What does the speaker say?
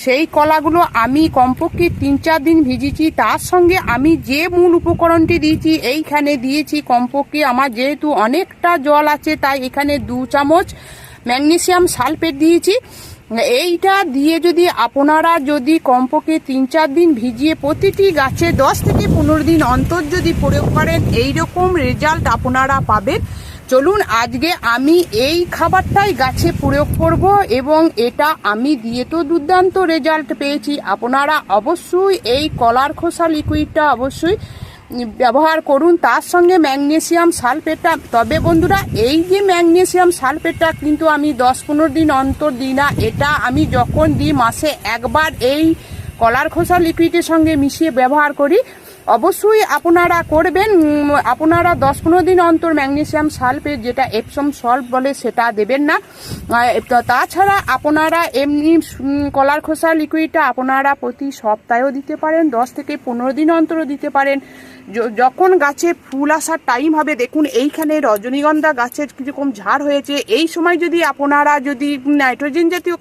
সেই কলাগুলো আমি কমপক্ষে 3-4 দিন ভিজিয়েছি। তার সঙ্গে আমি যে মূল উপকরণটি দিয়েছি এইখানে দিয়েছি কমপক্ষে, আমার যেহেতু অনেকটা জল আছে তাই এখানে 2 চামচ ম্যাগনেসিয়াম সালফেট দিয়েছি। এইটা দিয়ে যদি আপনারা যদি কমপক্ষে 3-4 দিন ভিজিয়ে প্রতিটি গাছে 10 থেকে 15 দিন অন্তর যদি প্রয়োগ করেন এইরকম রেজাল্ট আপনারা পাবেন। চলুন আজকে আমি এই খাবারটাই গাছে প্রয়োগ করব এবং এটা আমি দিয়ে তো দুর্দান্ত রেজাল্ট পেয়েছি। আপনারা অবশ্যই এই কলার খোসা লিকুইডটা অবশ্যই ব্যবহার করুন, তার সঙ্গে ম্যাগনেসিয়াম সালফেটটা। তবে বন্ধুরা এই যে ম্যাগনেসিয়াম সালফেটটা কিন্তু আমি 10-15 দিন অন্তর দিই না, এটা আমি যখন দিই মাসে একবার এই কলার খোসা লিকুইডের সঙ্গে মিশিয়ে ব্যবহার করি। অবশ্যই আপনারা করবেন। আপনারা 10-15 দিন অন্তর ম্যাগনেসিয়াম সালফেট যেটা এপসম সল্ট বলে সেটা দেবেন না। তাছাড়া আপনারা এমনি কলার খোসা লিকুইডটা আপনারা প্রতি সপ্তাহেও দিতে পারেন, 10 থেকে 15 দিন অন্তরও দিতে পারেন। যখন গাছে ফুল আসার টাইম হবে, দেখুন এইখানে রজনীগন্ধা গাছের কীরকম ঝাড় হয়েছে, এই সময় যদি আপনারা যদি নাইট্রোজেন জাতীয়